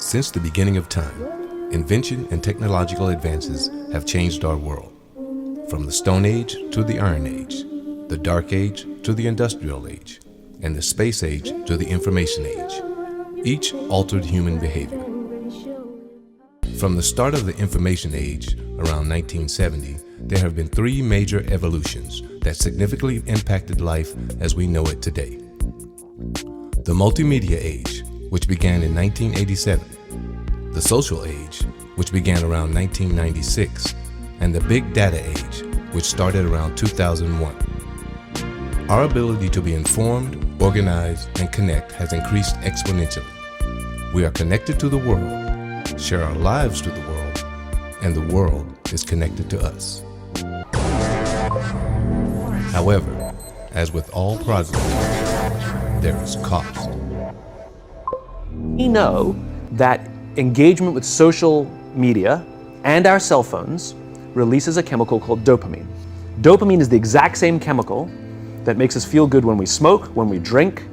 Since the beginning of time, invention and technological advances have changed our world. From the Stone Age to the Iron Age, the Dark Age to the Industrial Age, and the Space Age to the Information Age. Each altered human behavior. From the start of the Information Age, around 1970, there have been three major evolutions that significantly impacted life as we know it today. The Multimedia Age, which began in 1987, the Social Age, which began around 1996, and the Big Data Age, which started around 2001. Our ability to be informed, organize, and connect has increased exponentially. We are connected to the world, share our lives to the world, and the world is connected to us. However, as with all progress, there is cost. We know that engagement with social media and our cell phones releases a chemical called dopamine. Dopamine is the exact same chemical that makes us feel good when we smoke, when we drink,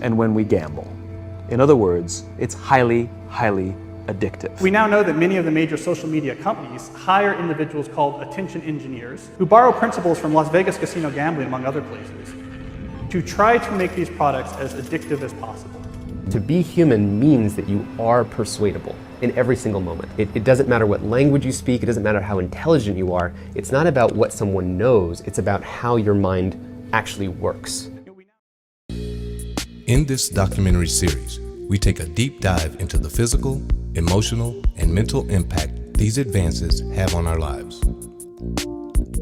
and when we gamble. In other words, it's highly, highly addictive. We now know that many of the major social media companies hire individuals called attention engineers who borrow principles from Las Vegas casino gambling, among other places, to try to make these products as addictive as possible. To be human means that you are persuadable in every single moment. It doesn't matter what language you speak, it doesn't matter how intelligent you are. It's not about what someone knows, it's about how your mind actually works. In this documentary series, we take a deep dive into the physical, emotional, and mental impact these advances have on our lives.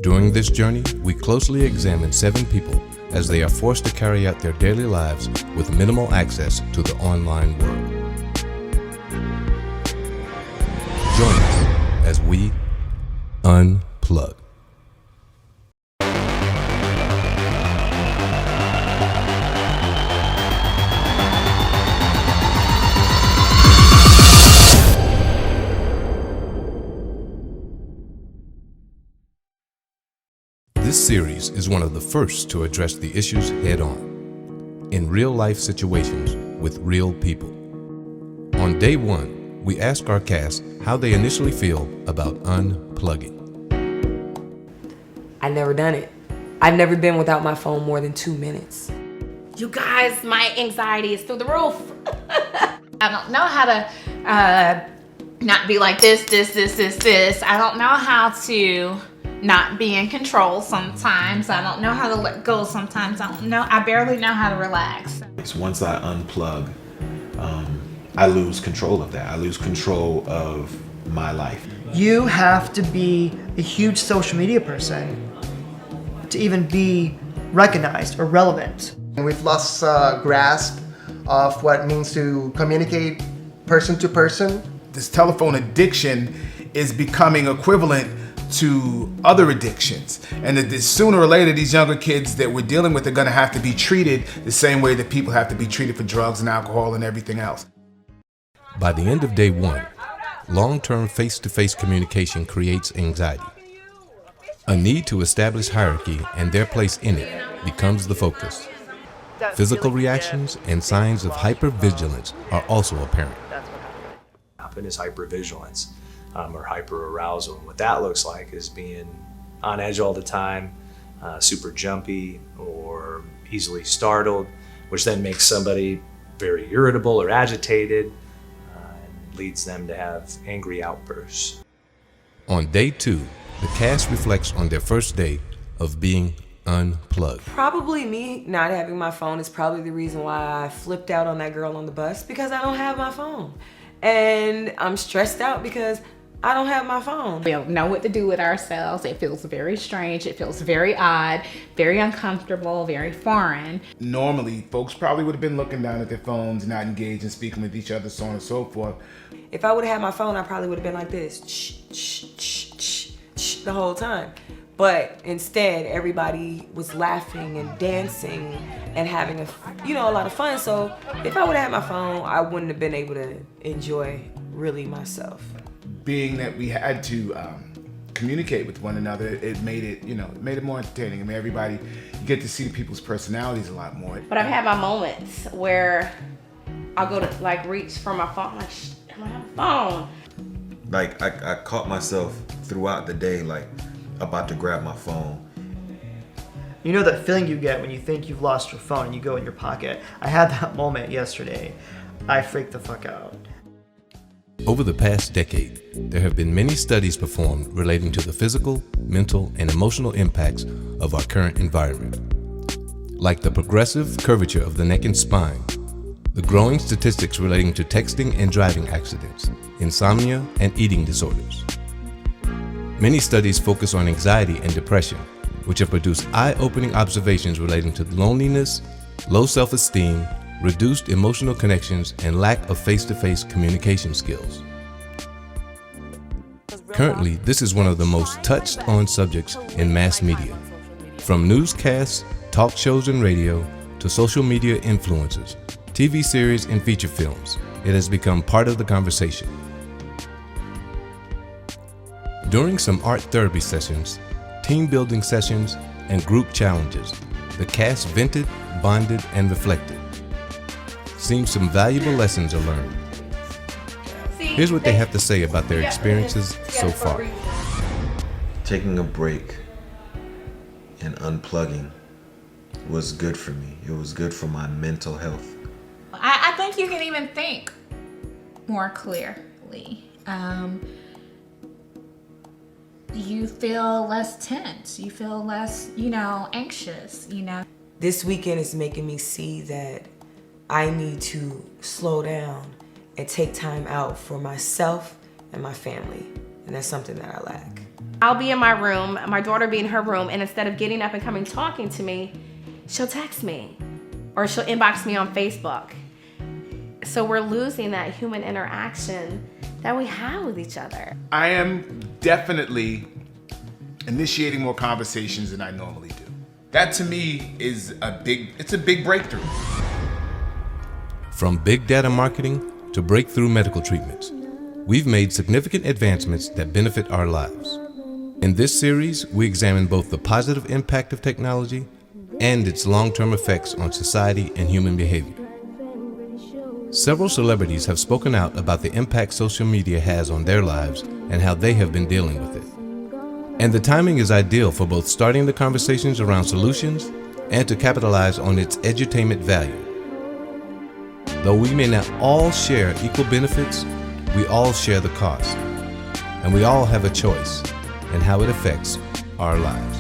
During this journey, we closely examine 7 people as they are forced to carry out their daily lives with minimal access to the online world. Join us as we unplug. This series is one of the first to address the issues head-on, in real-life situations with real people. On day 1, we ask our cast how they initially feel about unplugging. I've never done it. I've never been without my phone more than 2 minutes. You guys, my anxiety is through the roof. I don't know how to not be like this. I don't know how to not be in control sometimes. I don't know how to let go sometimes. I barely know how to relax. Once I unplug, I lose control of that. I lose control of my life. You have to be a huge social media person to even be recognized or relevant. We've lost grasp of what it means to communicate person to person. This telephone addiction is becoming equivalent to other addictions, and that sooner or later these younger kids that we're dealing with are going to have to be treated the same way that people have to be treated for drugs and alcohol and everything else. By the end of day 1, long-term face-to-face communication creates anxiety. A need to establish hierarchy and their place in it becomes the focus. Physical reactions and signs of hypervigilance are also apparent. Is hypervigilance. Or hyperarousal. And what that looks like is being on edge all the time, super jumpy or easily startled, which then makes somebody very irritable or agitated and leads them to have angry outbursts. On day 2, the cast reflects on their first day of being unplugged. Probably me not having my phone is probably the reason why I flipped out on that girl on the bus, because I don't have my phone. And I'm stressed out because I don't have my phone. We don't know what to do with ourselves. It feels very strange. It feels very odd, very uncomfortable, very foreign. Normally, folks probably would have been looking down at their phones, not engaged and speaking with each other, so on and so forth. If I would have had my phone, I probably would have been like this, the whole time. But instead, everybody was laughing and dancing and having a lot of fun. So if I would have had my phone, I wouldn't have been able to enjoy really myself. Being that we had to communicate with one another, it made it more entertaining. I mean, you get to see people's personalities a lot more. But I've had my moments where I'll go to reach for my phone, I'm gonna have a phone. Like I caught myself throughout the day, like about to grab my phone. You know that feeling you get when you think you've lost your phone and you go in your pocket? I had that moment yesterday. I freaked the fuck out. Over the past decade, there have been many studies performed relating to the physical, mental, and emotional impacts of our current environment. Like the progressive curvature of the neck and spine, the growing statistics relating to texting and driving accidents, insomnia, and eating disorders. Many studies focus on anxiety and depression, which have produced eye-opening observations relating to loneliness, low self-esteem, reduced emotional connections, and lack of face-to-face communication skills. Currently, this is one of the most touched on subjects in mass media. From newscasts, talk shows and radio, to social media influencers, TV series and feature films, it has become part of the conversation. During some art therapy sessions, team building sessions, and group challenges, the cast vented, bonded, and reflected. Seems some valuable lessons are learned. Here's what they have to say about their experiences so far. Taking a break and unplugging was good for me. It was good for my mental health. I think you can even think more clearly. You feel less tense. You feel less, anxious, This weekend is making me see that I need to slow down and take time out for myself and my family. And that's something that I lack. I'll be in my room, my daughter be in her room, and instead of getting up and coming talking to me, she'll text me or she'll inbox me on Facebook. So we're losing that human interaction that we have with each other. I am definitely initiating more conversations than I normally do. That to me is a big breakthrough. From big data marketing to breakthrough medical treatments, we've made significant advancements that benefit our lives. In this series, we examine both the positive impact of technology and its long-term effects on society and human behavior. Several celebrities have spoken out about the impact social media has on their lives and how they have been dealing with it. And the timing is ideal for both starting the conversations around solutions and to capitalize on its edutainment value. Though we may not all share equal benefits, we all share the cost, and we all have a choice in how it affects our lives.